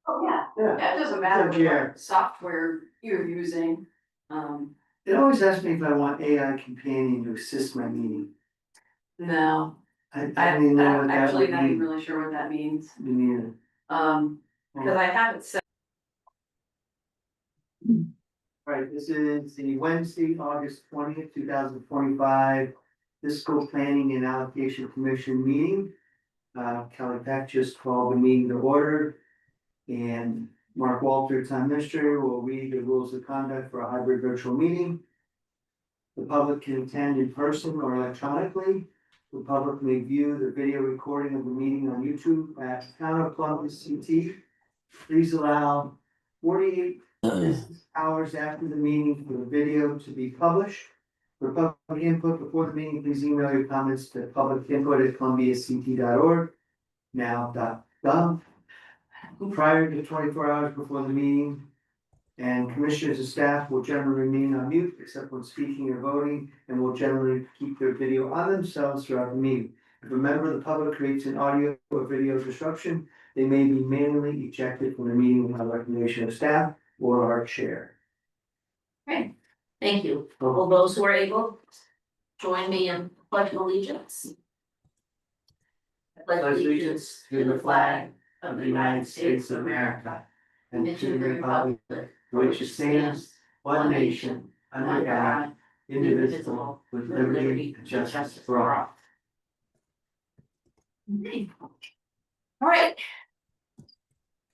Oh, yeah, Yeah. yeah, it doesn't matter Yeah. what software you're using, It always asks me if I want AI companion to assist my meeting. no. I don't even know what that Actually, would not even mean. really sure what that means, Me neither. because I have it set. Right, this is the Wednesday, August 20th, 2025 Fiscal Planning and Allocation Commission meeting. Kelly Peck just called the meeting to order. And Mark Walter, Town Administrator, will read the rules of conduct for a hybrid virtual meeting. The public can attend in person or electronically. The public may view the video recording of the meeting on YouTube at Town of Columbus CT. Please allow 48 business hours after the meeting for the video to be published. For public input before the meeting, please email your comments to publicinput@columbiact.org, now.gov. Prior to 24 hours before the meeting, and commissioners and staff will generally remain on mute except when speaking or voting, and will generally keep their video on themselves throughout the meeting. If a member of the public creates an audio or video disruption, they may be manually ejected from the meeting without recommendation of staff or our chair. Okay, thank you. Will those who are able join me in pledge of allegiance? I pledge allegiance to the flag of the United States of America and to the republic for which it stands, one nation, under God, indivisible, with liberty and justice for all. All right.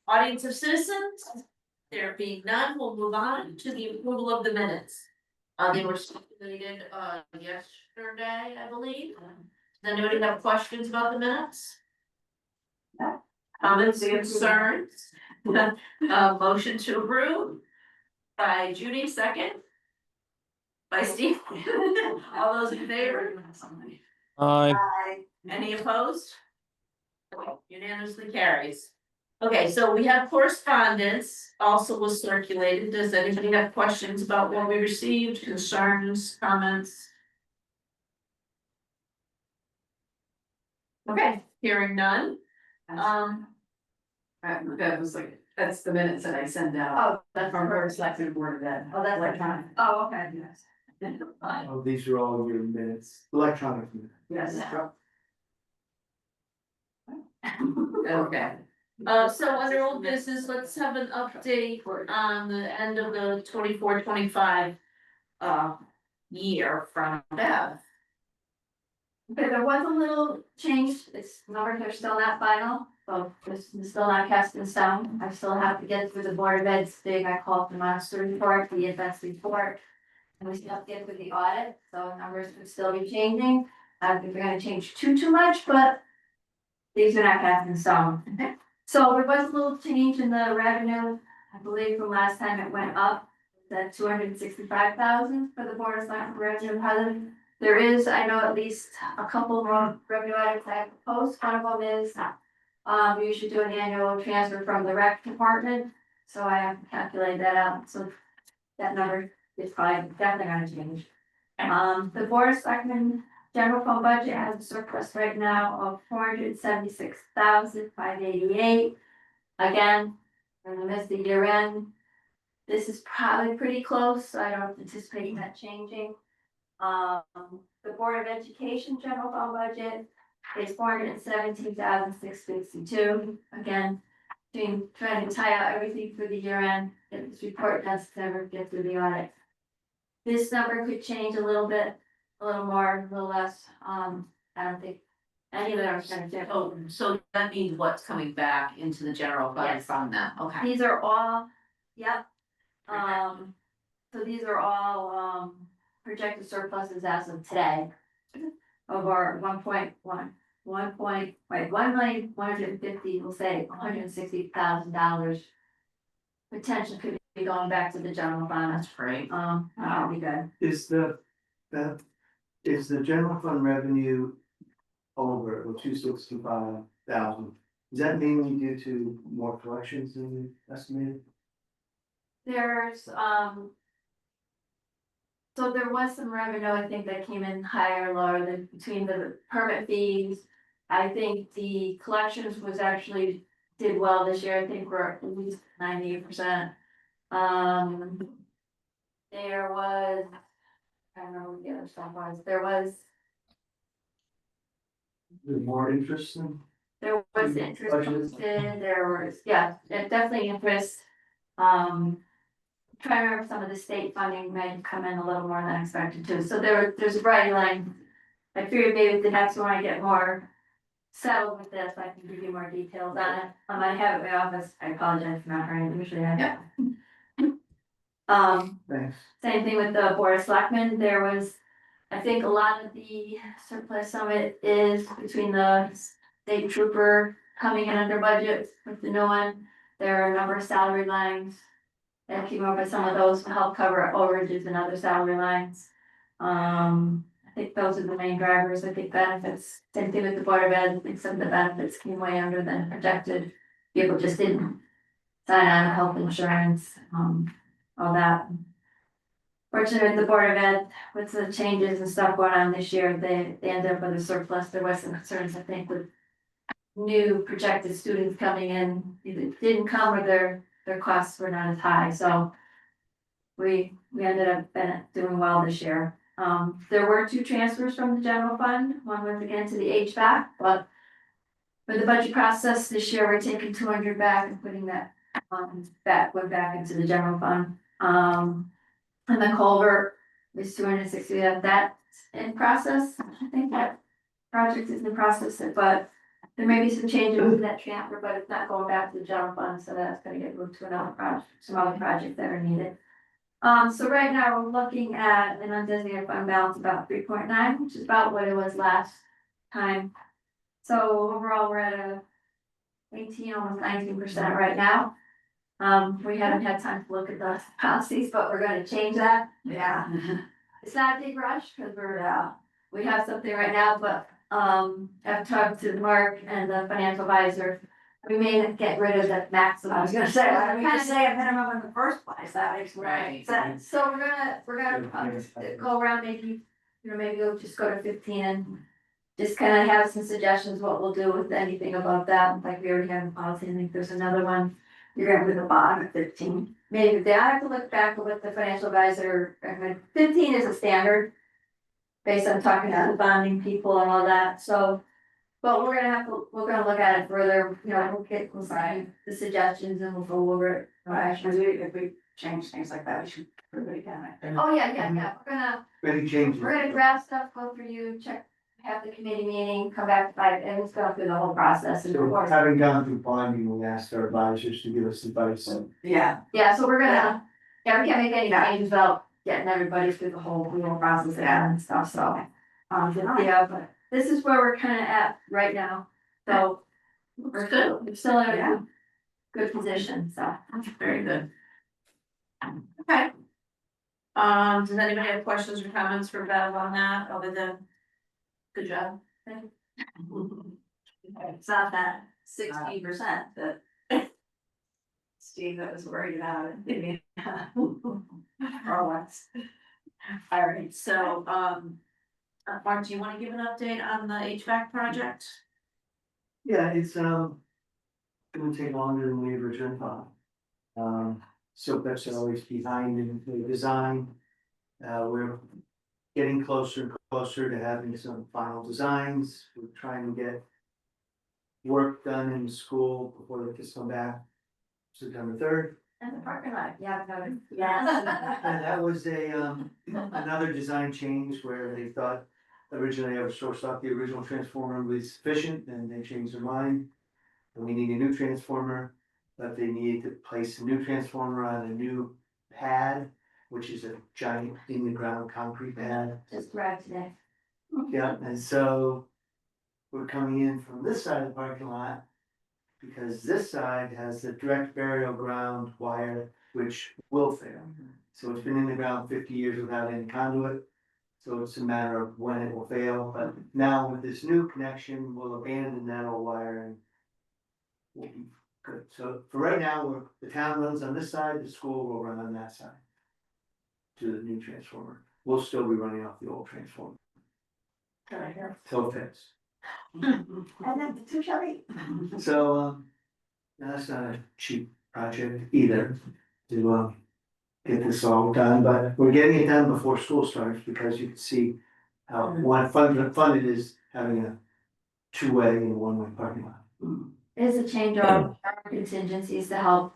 Audience of citizens, there being none, we'll move on to the approval of the minutes. They were circulated yesterday, I believe. Does anybody have questions about the minutes? Comments, concerns? Motion to approve by Judy, second. By Steve. All those in favor? Aye. Any opposed? Unanimously carries. Okay, so we have correspondence also was circulated. Does anybody have questions about what we received, concerns, comments? Okay, hearing none. That was like, that's the minutes that I send out. Oh, that's From Board of Selectmen, Board of Ed. Oh, that's electronic. Oh, okay, yes. Oh, these are all your minutes, electronic minutes. Yes. Okay. So under old business, let's have an update on the end of the 24-25 year from Bev. Okay, there was a little change, its numbers are still not final, so it's still not cast in stone. I still have to get through the Board of Ed's thing, I call it the monster report, the advanced report. And we still have to get through the audit, so numbers could still be changing. I don't think they're gonna change too much, but these are not cast in stone. So there was a little change in the revenue, I believe from last time it went up, that 265,000 for the Board of Selectmen revenue positive. There is, I know at least a couple more revenue items I have proposed. One of them is, we should do an annual transfer from the rec department. So I have to calculate that out, so that number is probably definitely gonna change. The Board of Selectmen general fund budget has a surplus right now of 476,588. Again, we're gonna miss the year end. This is probably pretty close, so I don't anticipate that changing. The Board of Education general fund budget is 417,662. Again, trying to tie out everything for the year end, if this report does never get through the audit. This number could change a little bit, a little more, a little less. I don't think any of them are gonna change. Oh, so that means what's coming back into the general fund Yes. from that, okay. These are all, yep. So these are all, projected surpluses as of today. Of our 1,150,000, we'll say $160,000. Potentially could be going back to the general fund. That's great. That'll be good. Is the general fund revenue over the 265,000? Is that mainly due to more collections than estimated? There's, so there was some revenue, I think, that came in higher or lower than between the permit fees. I think the collections was actually did well this year, I think we're at least 98%. There was, I don't know what the other stuff was, there was More interesting. interest posted, there was, yeah, definitely interest. Trying to remember some of the state funding may come in a little more than expected too, so there's a bright line. I figured maybe the next one I get more settled with this, I can give you more details on it. I have it in my office, I apologize for not writing, usually I have. Thanks. Same thing with the board of selectmen, there was, I think a lot of the surplus summit is between the state trooper coming in under budget with the new one. There are a number of salary lines that came up with some of those to help cover overages and other salary lines. I think those are the main drivers, I think benefits, same thing with the board of ed, I think some of the benefits came way under than projected. People just didn't sign on health insurance, all that. Fortunately, the board of ed, with the changes and stuff going on this year, they ended up with a surplus, there was some concerns, I think, with new projected students coming in, either didn't come or their costs were not as high, so we ended up doing well this year. There were 2 transfers from the general fund, one was again to the HVAC, but for the budget process this year, we're taking 200 back and putting that, went back into the general fund. And the culvert is 260, that's in process, I think that project is in process, but there may be some changes in that transfer, but it's not going back to the general fund, so that's gonna get moved to another project, some other projects that are needed. So right now, we're looking at an undesignated fund balance about 3.9, which is about what it was last time. So overall, we're at a 18, almost 19% right now. We haven't had time to look at the policies, but we're gonna change that. Yeah. It's not a big rush, cause we have something right now, but, I've talked to Mark and the financial advisor. We may get rid of that maximum. I was gonna say, why don't we just say a minimum in the first place, that makes more Right. sense. So we're gonna go around maybe, maybe we'll just go to 15 and just kind of have some suggestions what we'll do with anything above that, like we already have a policy, I think there's another one. You're gonna put the bottom at 15. Maybe they have to look back at what the financial advisor recommended. 15 is a standard. Based on talking to the bonding people and all that, so. But we're gonna look at it further, we'll see the suggestions and we'll go over it. If we change things like that, we should prove it again, I think. Oh, yeah, Any changes? we're gonna grab stuff, go through you, check, have the committee meeting, come back, and let's go through the whole process and of So course. having gone through bonding, we asked our advisors to give us advice and Yeah, Yeah, so we're gonna, we can't make any changes without getting everybody through the whole process and stuff, so. But this is where we're kinda at right now, so. We're still in Yeah. a good position, so. Very good. Okay. Does anybody have questions or comments for Bev on that, other than? Good job. it's not that 16% that Steve that was worried about it, maybe. Or once. All right, so, Mark, do you wanna give an update on the HVAC project? yeah, it's gonna take longer than we originally thought. So that's always behind in the design. We're getting closer and closer to having some final designs. We're trying to get work done in the school before the kids come back September 3rd. And the parking lot, yeah, I've noticed. Yes. And that was another design change where they thought originally Eversource thought the original transformer was sufficient and they changed their mind. And we need a new transformer, but they needed to place a new transformer on a new pad, which is a giant in the ground concrete pad. Just arrived today. Yeah, and so we're coming in from this side of the parking lot. Because this side has the direct burial ground wire, which will fail. So it's been in the ground 50 years without any conduit. So it's a matter of when it will fail, but now with this new connection, we'll abandon that old wire and we'll be good. So for right now, the town runs on this side, the school will run on that side. To the new transformer. We'll still be running off the old transformer. Till it fits. And then the two shall eat. So, Now, that's not a cheap project either to get this all done, but we're getting it done before school starts because you can see how fun it is having a two-way and one-way parking lot. Is a change of contingencies to help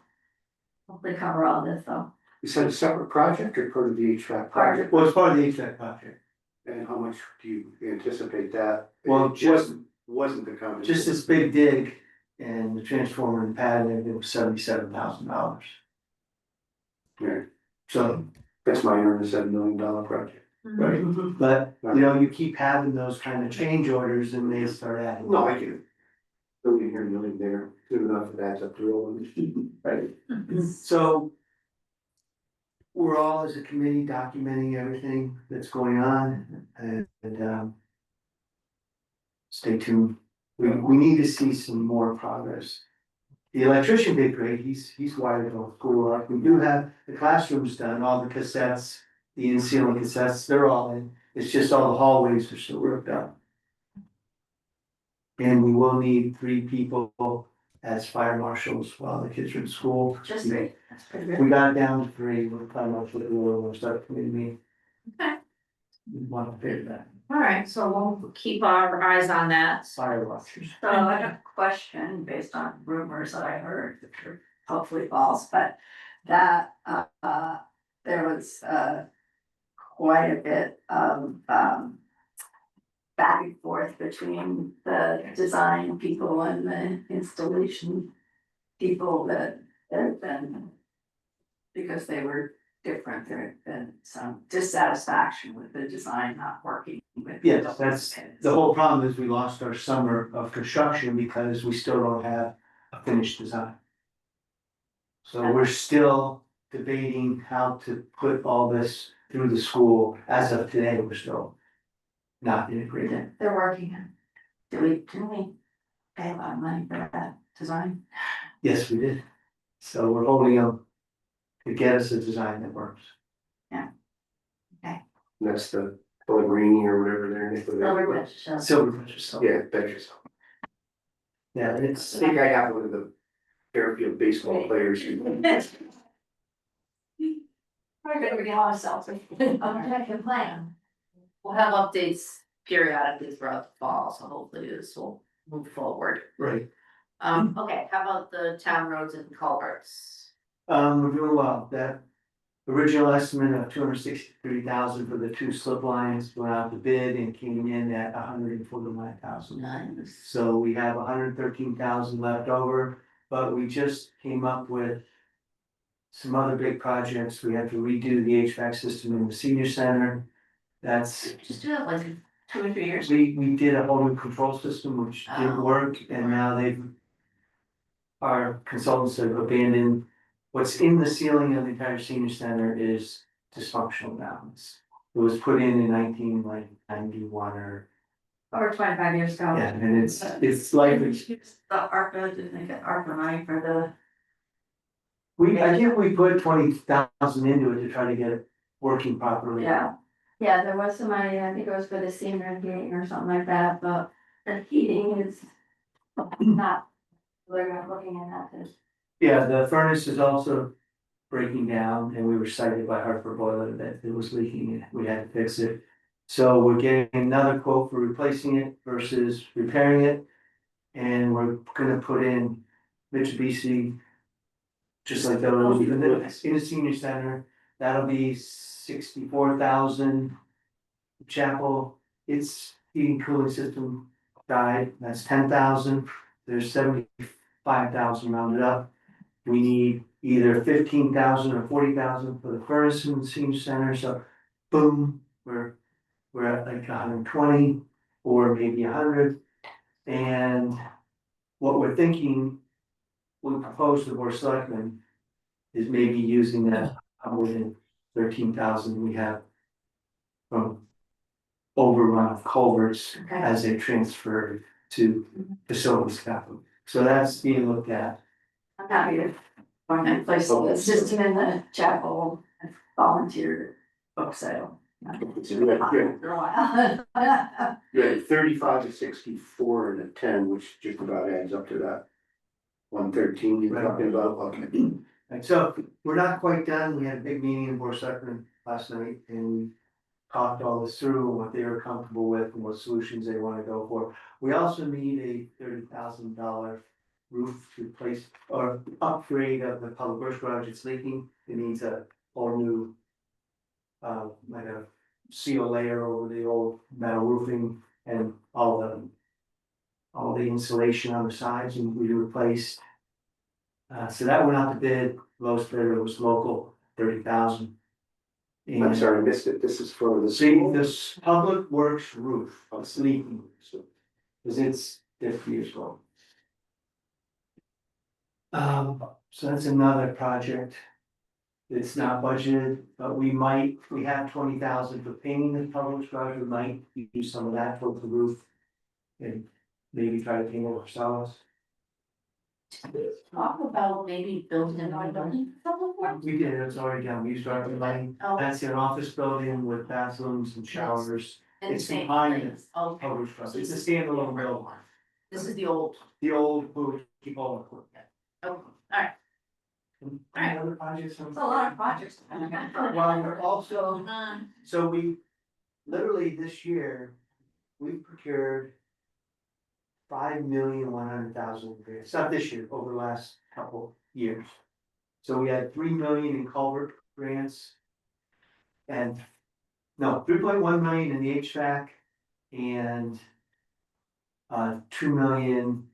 hopefully cover all this, though. Is that a separate project or part of the HVAC project? Well, it's part of the HVAC project. And how much do you anticipate that? Well, It wasn't the company. Just this big dig and the transformer and pad, and it was $77,000. Yeah, So, that's my $107 million project. right, but you know, you keep having those kind of change orders and they start adding. No, I get it. Don't get here, million there, good enough if that's up to real. Right, so. We're all as a committee documenting everything that's going on and stay tuned. We need to see some more progress. The electrician did great, he's wired the whole school up. We do have the classrooms done, all the cassettes, the in-ceiling cassettes, they're all in. It's just all the hallways are still worked out. And we will need 3 people as fire marshals while the kids are in school. Just 3, that's pretty good. We got it down to 3, we're planning on what we'll start committee meeting. Okay. We want to pay that, All right, so we'll keep our eyes on that. fire watchers. So I have a question based on rumors that I heard, which are hopefully false, but that, there was, quite a bit of, back and forth between the design people and the installation people that have been, because they were different, there had been some dissatisfaction with the design not working with. Yes, that's, the whole problem is we lost our summer of construction because we still don't have a finished design. So we're still debating how to put all this through the school. As of today, we're still not in agreement. They're working on. Do we pay a lot of money for that design? Yes, we did. So we're holding them to get us a design that works. That's the Pellegrini or whatever their name was. Silver Bridge, so. Yeah, Betches. Yeah, it's, I think I got one of the Fairfield baseball players. We're gonna get on ourselves. Objective plan. We'll have updates periodically throughout the fall, so hopefully this will move forward. right. Okay, how about the town roads and culverts? We're doing well. That original estimate of 263,000 for the 2 slip lines went out to bid and came in at 149,000. Nice. So we have 113,000 left over, but we just came up with some other big projects. We have to redo the HVAC system in the senior center. That's, Just do it like 2 or 3 years. we did a whole new control system which didn't Oh. work, and now our consultants have abandoned. What's in the ceiling of the entire senior center is dysfunctional now. It was put in 1991 or, Over 25 years ago. yeah, and it's like, The ARPA, didn't they get ARPA money for the? I think we put 20,000 into it to try to get it working properly. Yeah. Yeah, there was some money, I think it was for the senior heating or something like that, but the heating is not, we're not looking at that. Yeah, the furnace is also breaking down, and we were cited by Hartford Boiler that it was leaking and we had to fix it. So we're getting another quote for replacing it versus repairing it. And we're gonna put in Mitsubishi. Just like that, in the senior center, that'll be 64,000. Chapel, its heating cooling system died, that's 10,000, there's 75,000 rounded up. We need either 15,000 or 40,000 for the furnace in the senior center, so boom, we're at like 120 or maybe 100. And what we're thinking, we propose to the board of selectmen is maybe using that 113,000 we have from overrun of culverts as they transfer to facilities capital. So that's being looked at. I'm happy to find that place, the system in the chapel, volunteer book sale. So you had- For a while. You had 35 to 64 and a 10, which just about adds up to that. 113 you're talking about, okay. And so we're not quite done. We had a big meeting in Board of Selectmen last night and we talked all this through, what they were comfortable with and what solutions they want to go for. We also need a $30,000 roof to replace or upgrade of the public works garage. It's leaking. It needs a whole new like a seal layer over the old metal roofing and all the insulation on the sides and we replaced. So that went out to bid, lowest bidder was local, 30,000. I'm sorry, I missed it. This is for the See, school? this public works roof, it's leaking, cause it's 50 years old. So that's another project. It's not budgeted, but we have 20,000 for painting the public garage, we might use some of that for the roof. And maybe try to paint it ourselves. Talk about maybe building another building for public works. We did, it's already done, we started lighting, Oh, that's an office building with bathrooms and showers. and It's same behind place. Oh, Public trust, it's a standalone building, this is the old. the old, keep all the equipment. Oh, alright. Any other projects? It's a lot of projects. Well, we're also, so we, literally this year, we procured 5,100,000 grants, not this year, over the last couple years. So we had 3 million in culvert grants. And, no, 3.1 million in the HVAC and 2 million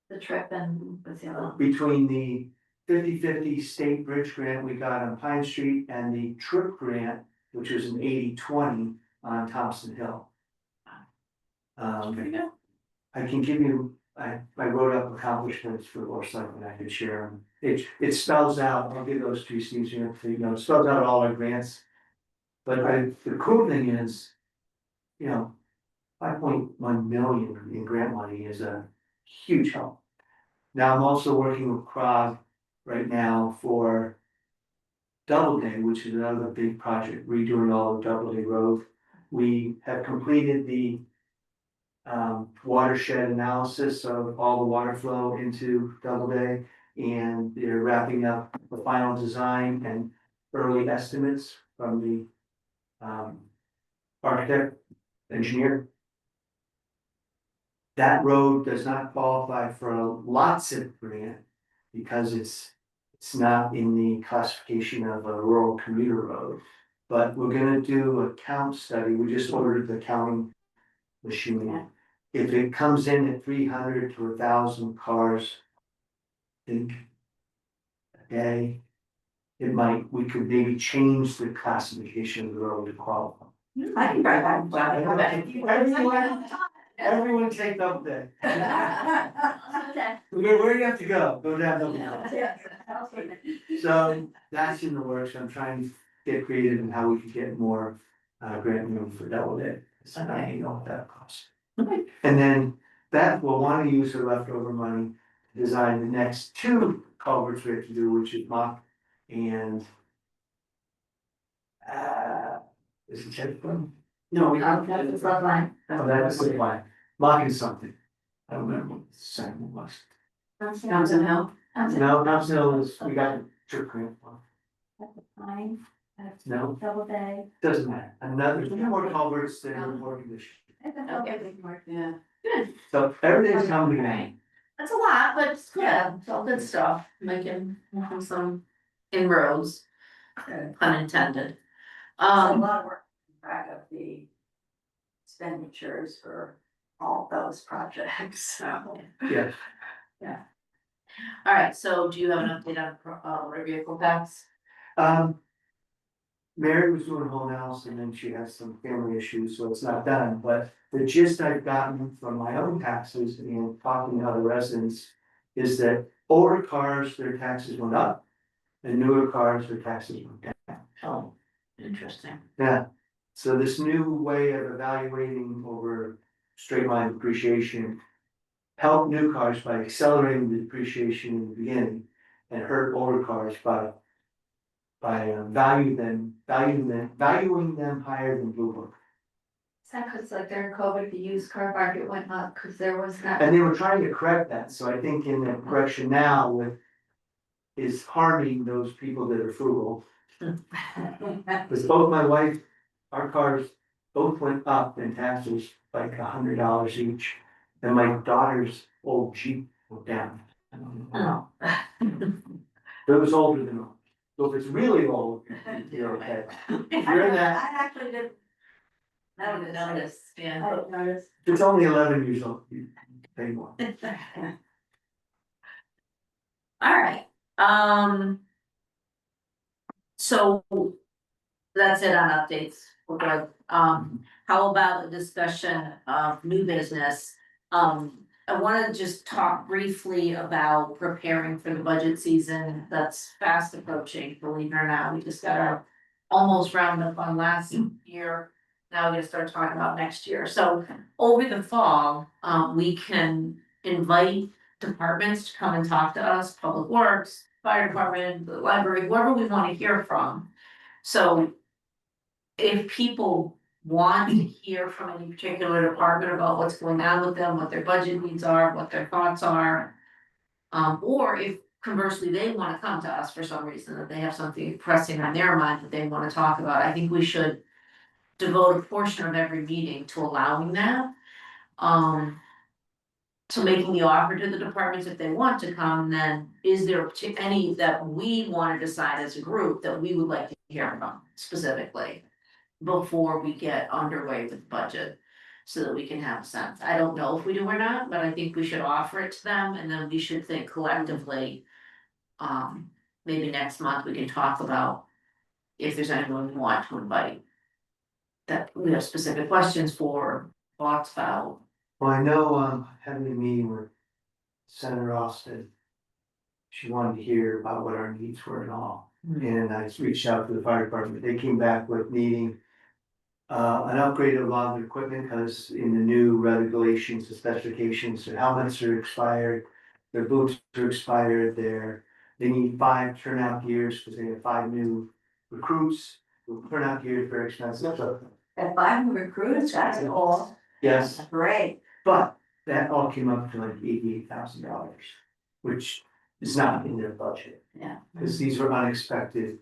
The trip and what's the other one? between the 50/50 state bridge grant we got on Pine Street and the trip grant, which was an 80/20 on Thompson Hill. Pretty good. I can give you, I wrote up accomplishments for or something I could share them. It spells out, I'll give those to you, Steve, so you know, it spells out all our grants. But the cool thing is, you know, 5.1 million in grant money is a huge help. Now I'm also working with CROG right now for Doubleday, which is another big project, redoing all of Doubleday Road. We have completed the watershed analysis of all the water flow into Doubleday. And they're wrapping up the final design and early estimates from the architect, engineer. That road does not qualify for a lots of grant because it's not in the classification of a rural commuter road. But we're gonna do a count study, we just ordered the counting machine. If it comes in at 300 to 1,000 cars, I think a day, we could maybe change the classification of the road to qualify. I can drive back. Everyone take up there. Okay. Where do you have to go? Go down the. So that's in the works. I'm trying to get creative in how we could get more grant money for Doubleday. So I don't know what that costs. And then Beth will want to use her leftover money to design the next 2 culverts we have to do, which is Mock and is it Chedburn? No, we That's the flood line. Oh, that's the line. Mock is something. I don't remember what the second one was. Thompson Hill. No, Thompson Hill is, we got the trip grant one. Line, No, double day. doesn't matter. Another, 2 more culverts that are in poor condition. Yeah. So everything's coming in. That's a lot, but it's good, it's all good stuff, making some inroads, pun intended. It's a lot of work to track of the expenditures for all those projects, so. Yes. Alright, so do you have an update on motor vehicle tax? Mary was doing a whole house and then she has some family issues, so it's not done, but the gist I've gotten from my own taxes and talking to other residents. Is that older cars, their taxes went up, and newer cars, their taxes went down. Oh, interesting. Yeah, so this new way of evaluating over straight line depreciation. Help new cars by accelerating the depreciation in the beginning and hurt older cars by valuing them higher than Blue Book. that cause like during COVID, the used car market went up, cause there was not. And they were trying to correct that, so I think in the correction now with. Is harming those people that are frugal, because both my wife, our cars both went up in taxes like $100 each. And my daughter's old Jeep went down. Oh. It was older than ours. So if it's really old, you're okay. If you're in that, I actually didn't. Notice, yeah. I didn't notice. if it's only 11 years old, you pay more. All right, so that's it on updates. We're good. How about a discussion of new business? I wanna just talk briefly about preparing for the budget season that's fast approaching, believe it or not. We just got our almost roundup on last year. Now we're gonna start talking about next year. So over the fall, we can invite departments to come and talk to us, Public Works, Fire Department, the library, whoever we wanna hear from. So if people want to hear from any particular department about what's going on with them, what their budget needs are, what their thoughts are. Or if conversely, they wanna come to us for some reason, that they have something pressing on their mind that they wanna talk about, I think we should devote a portion of every meeting to allowing that. To making the offer to the departments if they want to come, then is there any that we wanna decide as a group that we would like to hear from specifically? Before we get underway with the budget, so that we can have a sense. I don't know if we do or not, but I think we should offer it to them and then we should think collectively. Maybe next month we can talk about if there's anyone we want to invite. That we have specific questions for, thoughts about. Well, I know, having a meeting with Senator Austin. She wanted to hear about what our needs were and all, and I reached out to the fire department, they came back with needing. An upgrade of a lot of their equipment, because in the new regulations, the specifications, their helmets are expired. Their boots are expired, they need 5 turnout gears, because they have 5 new recruits. Turnout gear is very expensive, so, If I'm recruited, that's all, yes, great. but that all came up to like $88,000. Which is not in their budget, Yeah. because these were unexpected.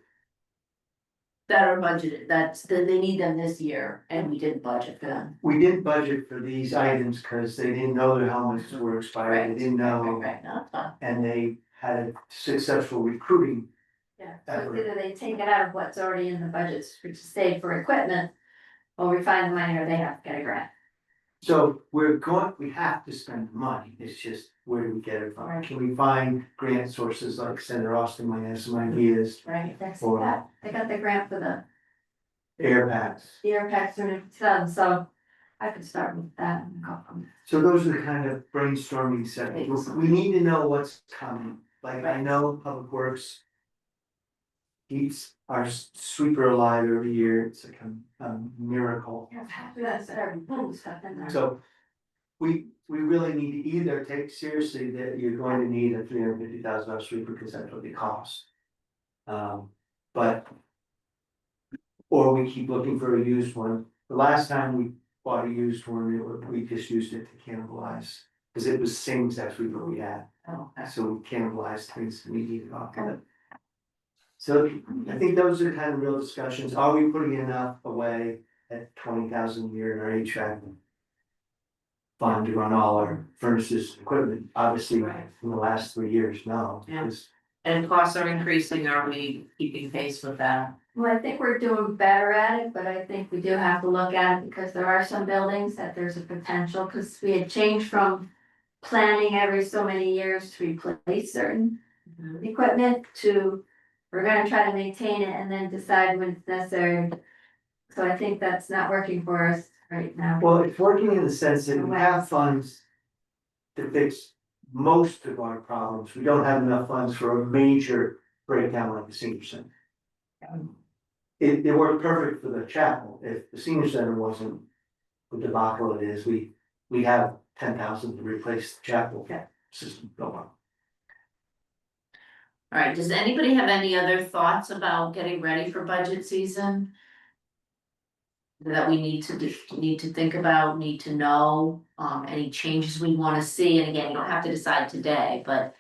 That are budgeted, they need them this year and we didn't budget for them. We didn't budget for these items, because they didn't know their helmets were expired, they didn't know. Right, no, it's fine. And they had a successful recruiting. Yeah, so either they take it out of what's already in the budgets, which is saved for equipment. Or we find the money or they have to get a grant. So we have to spend the money, it's just where do we get it from? Right. Can we find grant sources like Senator Austin might have some ideas, Right, that's Or- that, they got the grant for the air packs? ear packs and stuff, so. I could start with that and go from there. So those are the kind of brainstorming sessions, we need to know what's coming, like I know Public Works. Keeps our sweeper alive every year, it's like a miracle. That's every stuff in there. So we really need to either take seriously that you're going to need a $350,000 sweeper, because that's what they cost. But. Or we keep looking for a used one. The last time we bought a used one, we just used it to cannibalize, because it was the same exact sweeper we had. Oh, So we cannibalized things we needed off of it. So I think those are kind of real discussions. Are we putting enough away at 20,000 a year in our HVAC fund to run all our furnaces, equipment? Obviously, in the last 3 years, no. Yeah. because And costs are increasing, are we keeping pace with that? Well, I think we're doing better at it, but I think we do have to look at it because there are some buildings that there's a potential, because we had changed from. Planning every so many years to replace certain equipment to, we're gonna try to maintain it and then decide when it's necessary. So I think that's not working for us right now. Well, it's working in the sense that we have funds to fix most of our problems. We don't have enough funds for a major breakdown like the senior center. It worked perfect for the chapel. If the senior center wasn't the debacle it is, we have 10,000 to replace the chapel system. Go on. Alright, does anybody have any other thoughts about getting ready for budget season? that we need to think about, need to know, any changes we wanna see, and again, you don't have to decide today, but.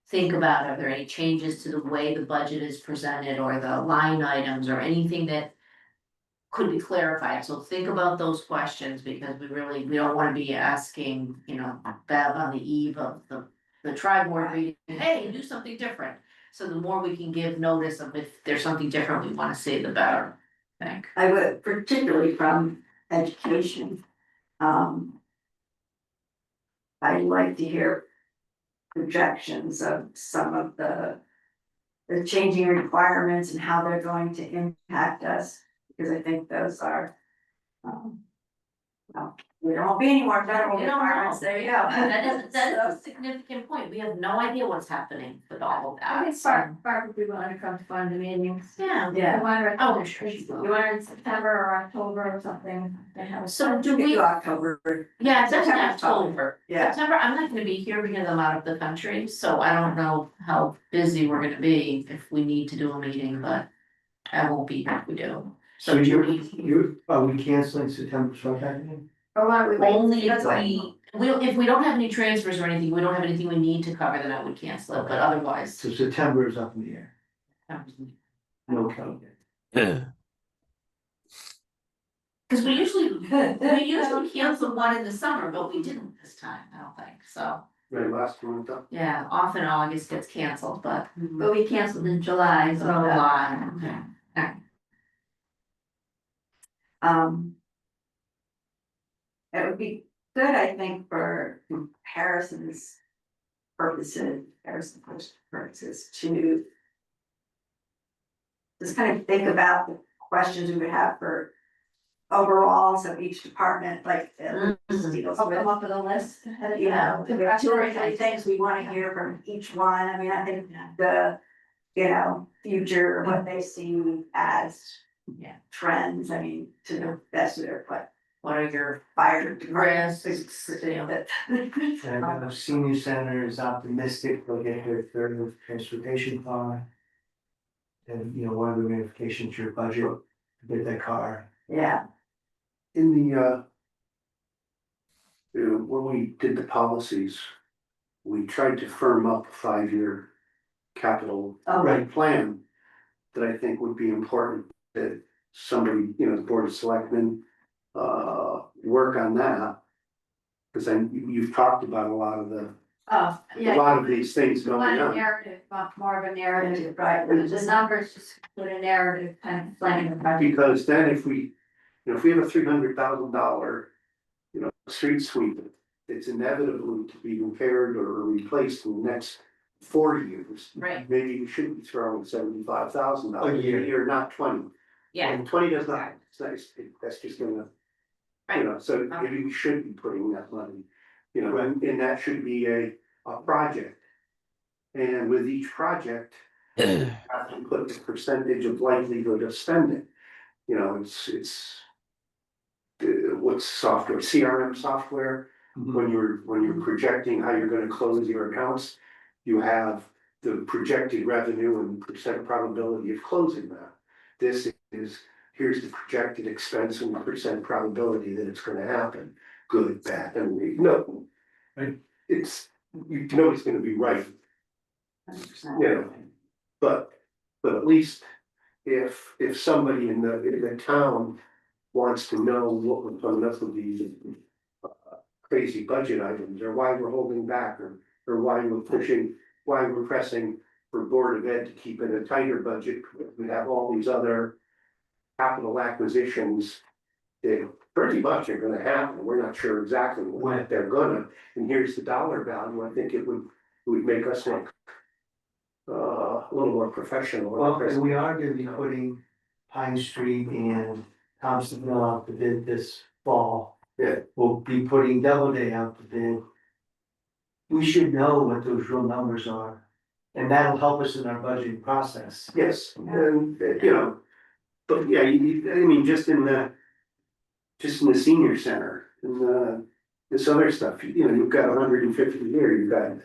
Think about, are there any changes to the way the budget is presented or the line items or anything that. Could be clarified, so think about those questions because we don't wanna be asking, Bev on the eve of the tri-board meeting, hey, do something different. So the more we can give notice of if there's something different we wanna see, the better, I think. I would, particularly from education. I'd like to hear projections of some of the changing requirements and how they're going to impact us, because I think those are, well, we don't be any more federal We don't know. requirements, there you go. That is a significant point, we have no idea what's happening with all of I that. think Spark would be willing to come to one of the meetings. Yeah, Yeah. You want her, Oh, sure she will. you want her in September or October or something, they have. so do We we, do October. yeah, it's actually September's fine. October. Yeah. September, I'm not gonna be here because I'm out of the country, so I don't know how busy we're gonna be if we need to do a meeting, but. I won't be here if we do. So do are we canceling September FiPAC meeting? Or why don't we wait? Only if That's why. if we don't have any transfers or anything, we don't have anything we need to cover, then I would cancel it, but otherwise. So September is up in the air, no count. Cause we usually cancel one in the summer, but we didn't this time, I don't think, so, Right, last one, yeah, often August gets canceled, but. But we canceled in July, so. A lot, okay. It would be good, I think, for Harrison's purposes, to just kind of think about the questions we would have for overalls of each department, like deals I'll with, come up with a list. you know, there are 2 or 3 things we wanna hear from each one. I mean, I think the, future, what they see as Yeah. trends, I mean, to the best of their What are your fire risks? department. And the senior center is optimistic they'll get their third transportation car. And, what are the ramifications to your budget to get that car? Yeah, in the, when we did the policies, we tried to firm up a 5-year capital oh, Right. plan that I think would be important that somebody, the Board of Selectmen, work on that. Cause you've talked about a lot of Oh, a yeah. lot of these things You going want a on. narrative, more of a narrative, right, the numbers just put a narrative kind of explaining the project. Because then if we have a $300,000, street sweep, it's inevitable to be repaired or replaced in the next 4 years. Right, Maybe we should be throwing $75,000 A year. a year, not 20. yeah, And 20 does not, it's nice, that's just gonna, so maybe we should be putting that money, and that should be a project. And with each project, you have to put the percentage of likelihood of spending. It's what's software, CRM software, when you're projecting how you're gonna close your accounts, you have the projected revenue and percent probability of closing that. This is, here's the projected expense and the percent probability that it's gonna happen, good, bad, and no. Right. It's, it's gonna be right, 100%. but at least if somebody in the town wants to know what we're coming up with these crazy budget items, or why we're holding back, or why we're pressing for Board of Ed to keep in a tighter budget, we have all these other capital acquisitions that pretty much are gonna happen, we're not sure exactly what they're gonna, and here's the dollar value, I think it would make us look a little more professional. Well, and we are gonna be putting Pine Street and Thompsonville out to bid this fall. Yeah. We'll be putting Doubleday out to bid. We should know what those real numbers are, and that'll help us in our budgeting process. Yes, and but yeah, I mean, just in the senior center and this other stuff, you've got 150 here, you've got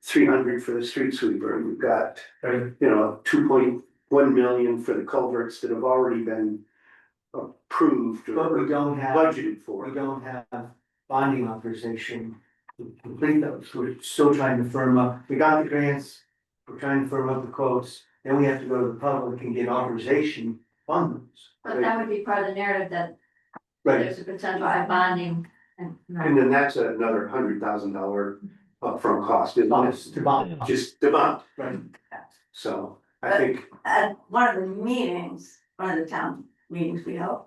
300 for the street sweeper, you've got Right. 2.1 million for the culverts that have already been approved But we or don't have, budgeted for. we don't have bonding authorization to complete those. We're still trying to firm up. We got the grants. We're trying to firm up the quotes. Then we have to go to the public and get authorization to fund those. But that would be part of the narrative that Right, there's a potential high bonding and. And then that's another $100,000 upfront cost, isn't it? to bond, Just the bond, right. so I think, At one of the meetings, one of the town meetings we held,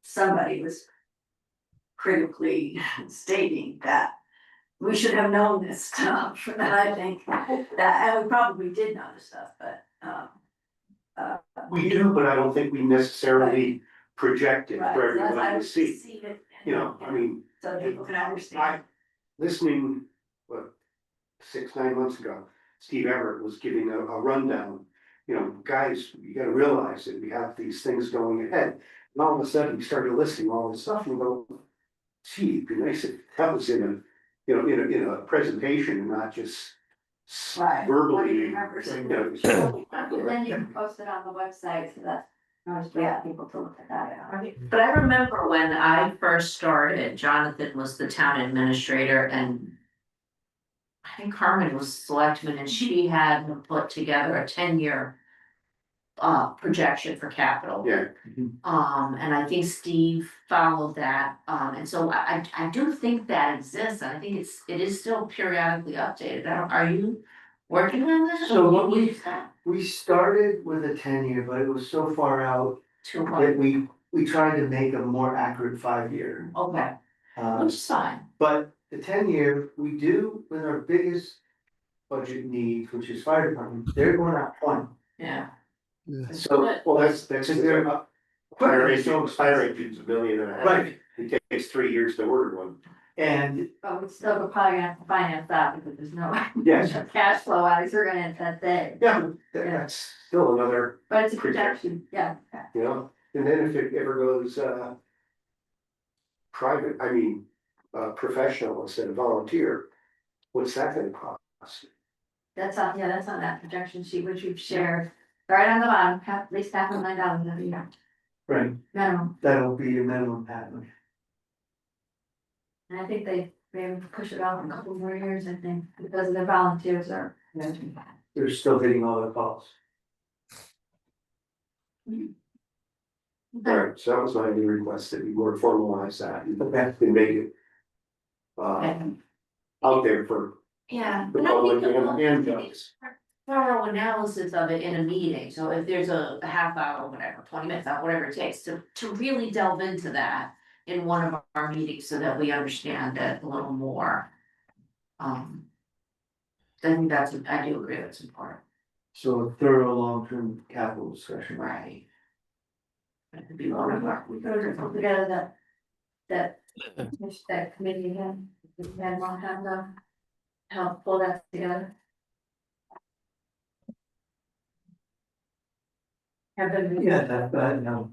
somebody was critically stating that we should have known this stuff, and I think that, and we probably did know this stuff, but, we do, but I don't think we necessarily project it right, for so that's why I everyone to would see. see it. You know, I mean, So people can understand. I, listening, what, 6, 9 months ago, Steve Everett was giving a rundown. You know, guys, you gotta realize that we have these things going ahead. And all of a sudden, we started listing all this stuff and go, gee, it'd be nice if that was in a, you know, in a presentation and not just Right. verbally. I remember You seeing know, Then you can post it on the website, so that, yeah, people to look at that. But I remember when I first started, Jonathan was the town administrator and I think Carmen was selectman and she had put together a 10-year projection for capital. Yeah, And I think Steve followed that, and so I do think that exists, and I think it is still periodically updated. Are you working on that? So what You we- use that? We started with a 10-year, but it was so far out Too that much, we tried to make a more accurate 5-year. okay, which is fine, But the 10-year, we do with our biggest budget needs, which is fire department, they're going up 20. yeah. So, well, that's, because they're up. fire So engine's $1.5 million. Right, It takes 3 years to order one. and But we still probably gonna have to finance that because there's no Yes, cash flow out, of it. We're gonna hit that day. yeah, that's still another, But it's a projection, yeah. you know, and then if it ever goes, private, I mean, professional instead of volunteer, what's that gonna cost? That's on, yeah, that's on that projection sheet, which we've shared, right on the bottom, at least $500,000 every year, right, minimum. that'll be a minimum pattern. And I think they able to push it off a couple more years, I think, because the volunteers are. They're still hitting all their calls. Alright, so that was my new request, that we more formalize that and Okay. make it. Okay. Out there for Yeah. the but I think public a and judges. thorough analysis of it in a meeting, so if there's a half hour, whatever, 20 minutes, whatever it takes to really delve into that. In one of our meetings so that we understand it a little more. I think I do agree that's important, So a thorough long-term capital discussion. right? It could be one of our, We could have put together that committee again, we had a long time ago. Help pull that together. Have been. Yeah, that, no,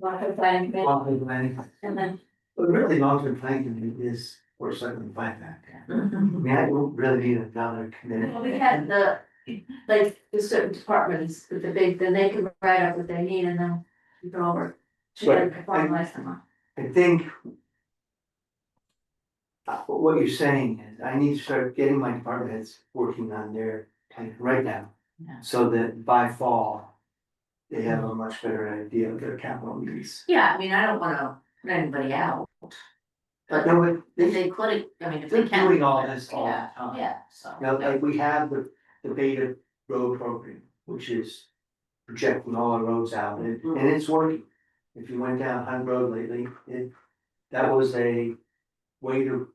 Long-term planning committee, long-term planning, and then, but really long-term planning is for something like that. I mean, I don't really need another committee. well, we had like, the certain departments with the big, then they can write up what they need and then we can all work. Together to formalize them. I think. What you're saying is, I need to start getting my department heads working on their plan right now. Yeah. So that by fall, they have a much better idea of their capital needs. Yeah, I mean, I don't wanna put anybody out. But No, but if they could, I mean, if they they're can. doing all this all Yeah, the time. yeah, so. You know, like we have the beta road program, which is projecting all our roads out, and it's working. If you went down Hunt Road lately, that was a way to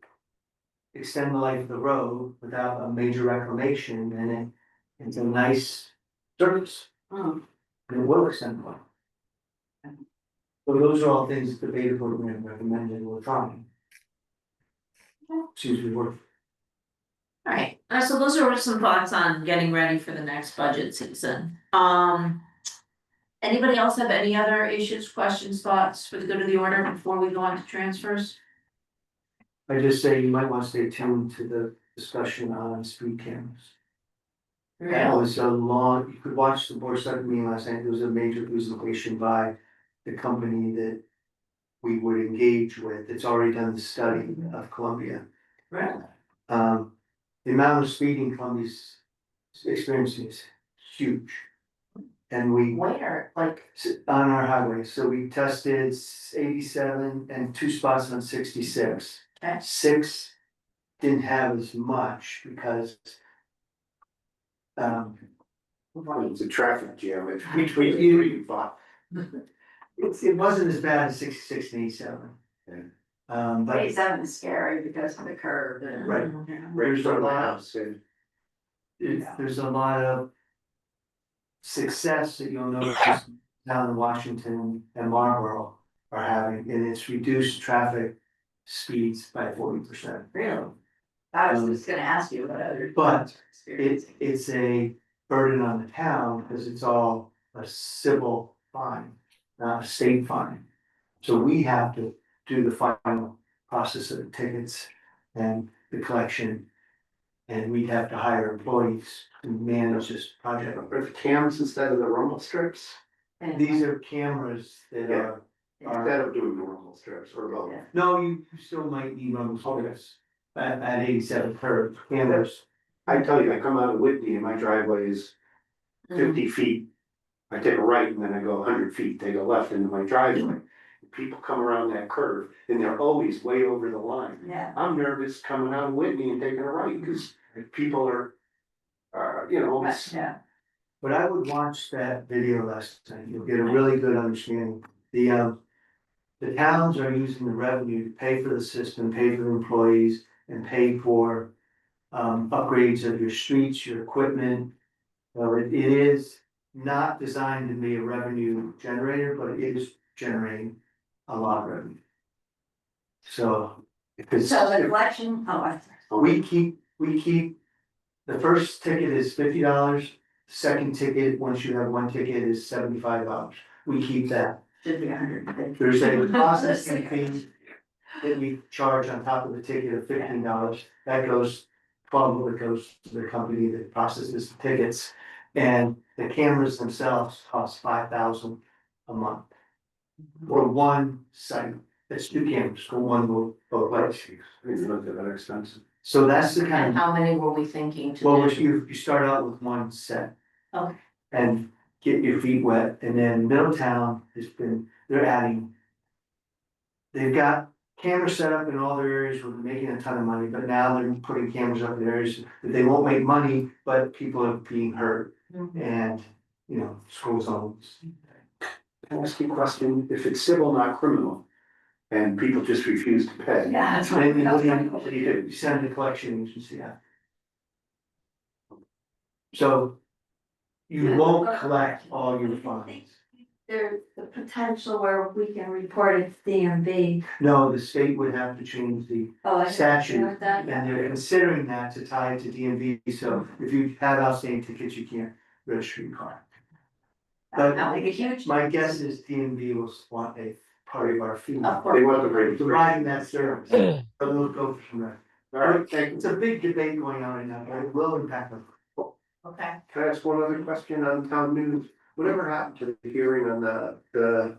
extend the life of the road without a major reclamation, and it's a nice service, Mm. and it will extend the life. So those are all things that the beta program recommended, we're trying. Excuse me, we're Alright, so those are some thoughts on getting ready for the next budget season. Anybody else have any other issues, questions, thoughts for the good of the order before we go on to transfers? I just say you might want to stay tuned to the discussion on speed cameras. That was a long, you could watch the board select meeting last night, there was a major presentation by the company that we would engage with. It's already done the study of Columbia. Right. The amount of speeding Columbia's experiencing is huge. And we, Where, like, on our highway, so we tested 87 and 2 spots on 66. Okay. 6 didn't have as much because. It's a traffic jam Between between you- 3 and 5. It wasn't as bad as 66 and 87. Yeah. But 87 is scary because of the curve and. Right. Right in There's a front of my lot. house, and There's a lot of success that you'll notice down in Washington and Marlboro are having, and it's reduced traffic speeds by 40%. really? I was just gonna ask you what other. But experience. It's a burden on the town because it's all a civil fine, not a state fine. So we have to do the final process of the tickets and the collection. And we'd have to hire employees to manage this project. are the cams instead of the rumble strips, These are cameras that are, instead of doing the rumble strips or both. Yeah. no, you still might need rumble strips at 87 curve cameras. I tell you, I come out of Whitney and my driveway is 50 feet. I take a right and then I go 100 feet, take a left into my driveway. People come around that curve and they're always way over the line. Yeah. I'm nervous coming out of Whitney and taking a right because people are, you know, it's, Yeah. But I would watch that video last night, you'll get a really good understanding. The towns are using the revenue to pay for the system, pay for the employees, and pay for upgrades of your streets, your equipment. Well, it is not designed to be a revenue generator, but it is generating a lot of revenue. So if it's. So the collection, We keep, the first ticket is $50, second ticket, once you have one ticket, is $75. We keep that. should be 150. There's a processing fee that we charge on top of the ticket of $15. That goes, 12 of it goes to the company that processes the tickets. And the cameras themselves cost $5,000 a month. For one site, that's 2 cameras, for one will both ways. it's not that expensive. So that's the kind And of, how many were we thinking to well, do? you start out with one set. Okay. And get your feet wet, and then Middletown has been, they're adding. They've got cameras set up in all their areas where they're making a ton of money, but now they're putting cameras up in areas that they won't make money, but people are being hurt. Mhm. And, you know, school zones. Can I ask you a question? If it's civil, not criminal, and people just refuse to pay. Yeah, that's Then you what. what do you do? You send the collection agency out. So you won't collect all your fines. There's the potential where we can report it to DMV. No, the state would have to change the Oh, I didn't statute, know that. and they're considering that to tie it to DMV, so if you have outstanding tickets, you can't register your car. But That would make a huge. my guess is DMV will want a part of our fee. Of course. They want the rate. Providing that service, so we'll go from there. All right, thank you. It's a big debate going on right now, but it will impact them. Okay. Can I ask one other question on town news? Whatever happened to the hearing on the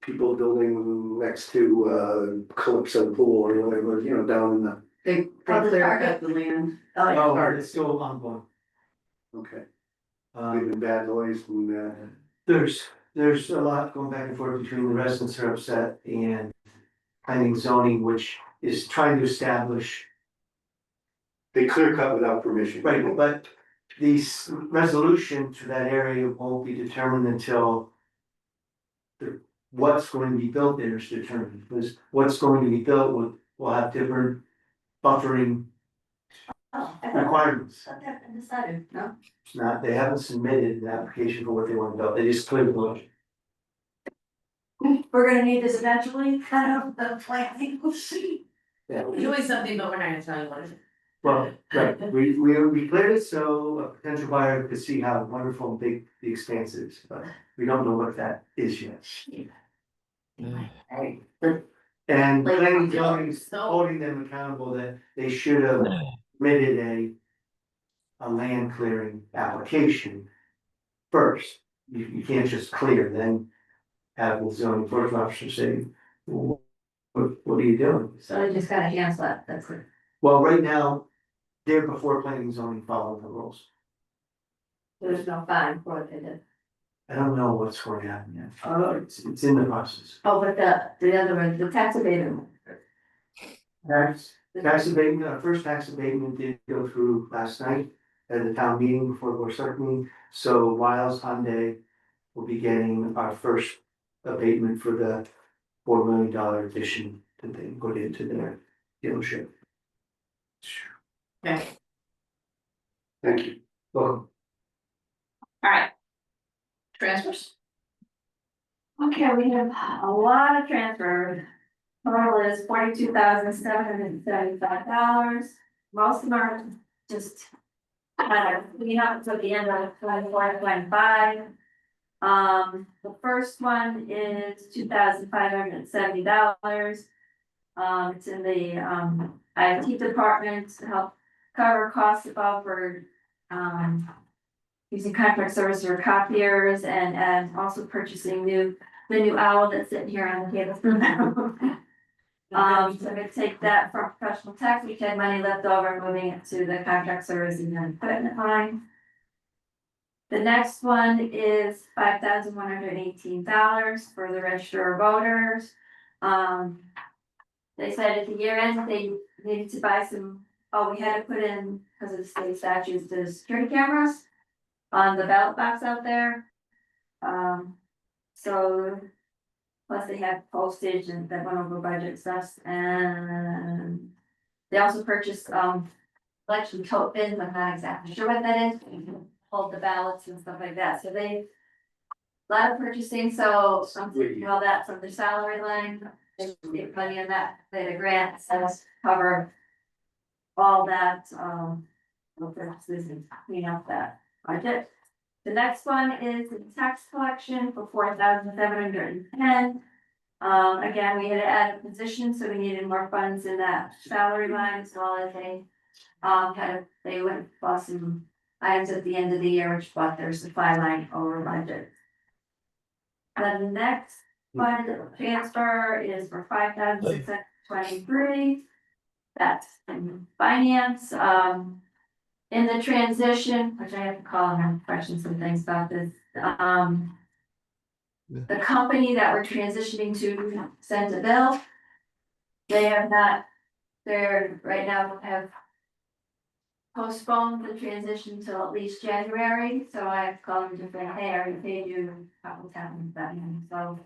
people building next to Calypso Pool or whatever, you know, down in the, They clear cut the land. Oh, yeah. Oh, it's still ongoing. okay, Um, leaving bad noise and, there's a lot going back and forth between the residents who are upset and planning zoning, which is trying to establish. they clear cut without permission. Right, but the resolution to that area won't be determined until. What's going to be built there is determined, because what's going to be built will have different buffering Oh, I thought requirements. that been decided, no? It's not, they haven't submitted an application for what they want to build, they just cleared the road. We're gonna need this eventually, kind of the planning, we'll see. We're doing something, but we're not gonna tell you what it is. Well, right, we cleared it so a potential buyer could see how wonderful and big the expanse is, but we don't know what that is yet. Right. And Like, planning you know, zoning is so- holding them accountable that they should have submitted a land clearing application first. you can't just clear, then have the zoning enforcement officer say, "Well, what are you doing?" So they just got a hand slap, that's it. Well, right now, they're before planning and zoning following the rules. There's no fine for what they did. I don't know what's going to happen yet. It's in the process. Oh, but the other one, the tax abatement. Tax abatement, our first tax abatement did go through last night at the town meeting before the board start meeting. So Wiles Hyundai will be getting our first abatement for the $4 million addition that they put into their dealership. Okay, Thank you. Well, alright. Transfers? Okay, we have a lot of transfers. Total is $42,775. Most of them are just kind of clean up to the end of 24, 25. The first one is $2,570. It's in the IT department to help cover costs above for using contract service or copiers and also purchasing the new owl that's sitting here on the table. So I'm gonna take that from professional tax, we had money left over, moving it to the contract service and then equipment line. The next one is $5,118 for the register of voters. They said at the year end, they needed to buy some, we had to put in, because of the state statutes, the security cameras on the ballot box out there. So plus they had postage and that went over budget stuff, and they also purchased election tote bins. I'm not exactly sure what that is. Hold the ballots and stuff like that. So they a lot of purchasing. So I'm taking all that from the salary line. They get money in that. They had a grant to cover all that. Purchases and clean up that budget. The next one is the tax collection for $4,710. Again, we had to add a position, so we needed more funds in that salary line as well as they went bought some items at the end of the year, which brought their supply line over budget. The next fund transfer is for $5,623. That's in finance, in the transition, which I have to call and have questions and things about this, the company that we're transitioning to sent a bill. They have not, they're right now have postponed the transition till at least January, so I have to call them to say, hey, I already paid you, what's happening with that, so.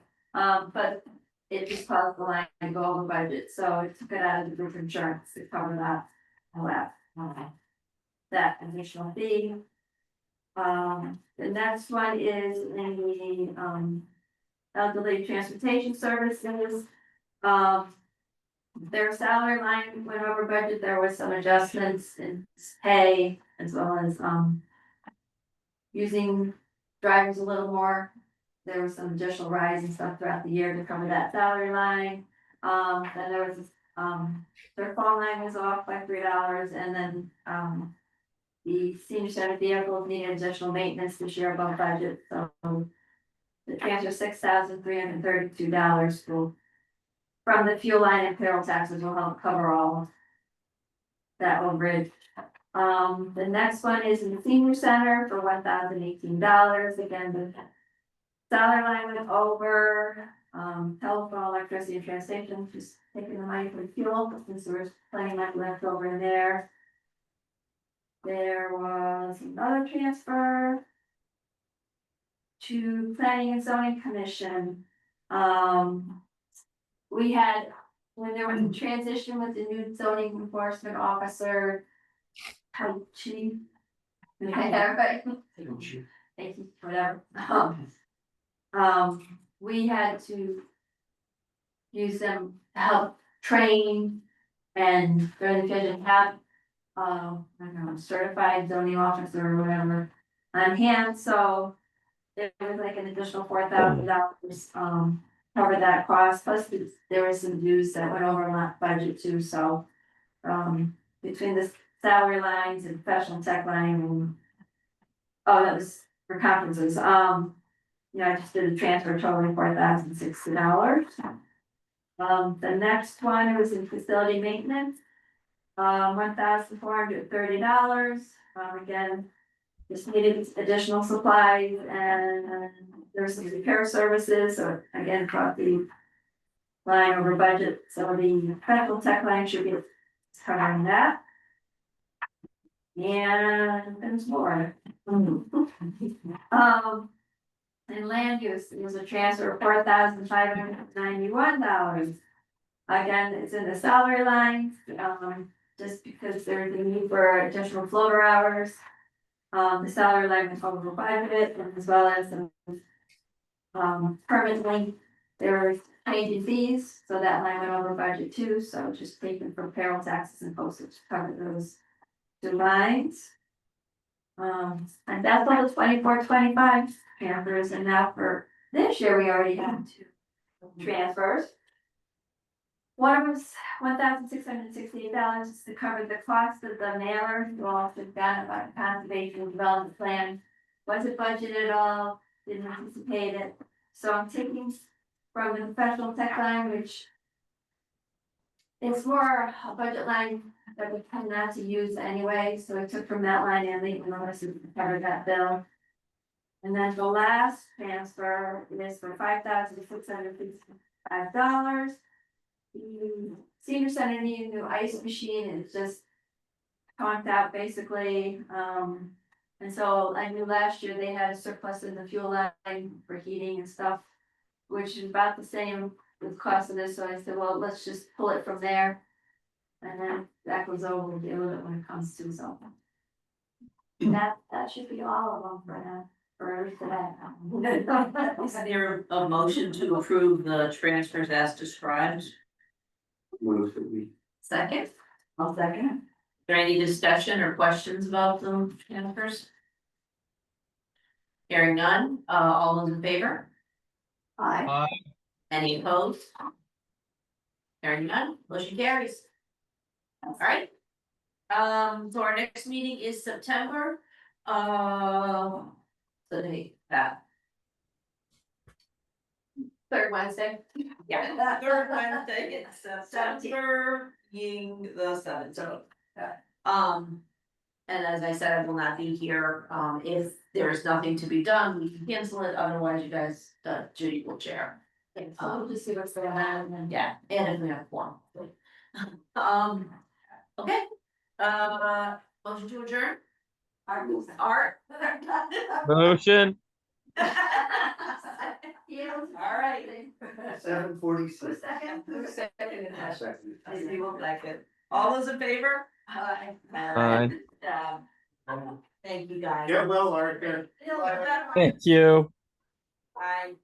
But it just caused the line to go over budget, so it took it out of the group insurance to cover that, that additional fee. The next one is in the, elderly transportation services. Their salary line went over budget, there was some adjustments in pay as well as, using drivers a little more. There was some additional rise and stuff throughout the year to cover that salary line. Then there was, their phone line was off by $3 and then, the senior center vehicles needed additional maintenance this year above budget, so the transfer $6,332 from the fuel line and payroll taxes will help cover all that overage. The next one is in the senior center for $1,018. Again, the salary line went over, telephone, electricity, and transportation, just taking the money for the fuel, since there was plenty of money left over in there. There was another transfer to Planning and Zoning Commission. We had, when there was a transition with the new zoning enforcement officer, chief. Right? Thank you, whatever. We had to use them to help train and during the didn't have I don't know, certified zoning officer or whatever on hand, so it was like an additional $4,000, cover that cost, plus there was some dues that went over that budget too, so. Between the salary lines and professional tech line and. Oh, that was for conferences, I just did a transfer totaling $4,060. The next one was in facility maintenance. $1,430. Again, just needed additional supplies and there's some repair services, so again, brought the line over budget, so the medical tech line should be covering that. And there's more. In land use, it was a transfer of $4,591. Again, it's in the salary lines, just because there's a need for additional floater hours. The salary line was over budget, and as well as some permanently, there was changing fees, so that line went over budget too, so just taken from payroll taxes and postage to cover those two lines. And that's all the 24-25 transfers, and now for this year, we already have two transfers. One was $1,668 to cover the cost of the mailer, also done by the conservation development plan. Wasn't budgeted at all, didn't anticipate it, so I'm taking from the professional tech line, which it's more a budget line that we tend not to use anyway, so I took from that line and leave unless it covered that bill. And then the last transfer is for $5,655. The senior center needed a new ice machine, and it's just conked out basically. And so I knew last year they had a surplus in the fuel line for heating and stuff, which is about the same with the cost of this, so I said, well, let's just pull it from there. And then that goes over, we'll deal with it when it comes to something. That should be all of them for now, for today. Is there a motion to approve the transfers as described? Is Move that we Second? I'll second. there any discussion or questions about the transfers? Hearing none, all those in favor? Aye. Any opposed? Hearing none, motion carries. All right. So our next meeting is September, the date, that. Third Wednesday. Yeah, third Wednesday, it's September being the 7th, so. And as I said, I will not be here, if there is nothing to be done, we can cancel it, otherwise you guys, Judy will chair. So we'll just see what's going on and then. Yeah, and if we have one. Okay, motion to adjourn, Art. Motion. All right. 7:46. Second. second. We will second. All those in favor? Aye. Aye. Thank you, guys. Yeah, well, Art, Thank you. Bye.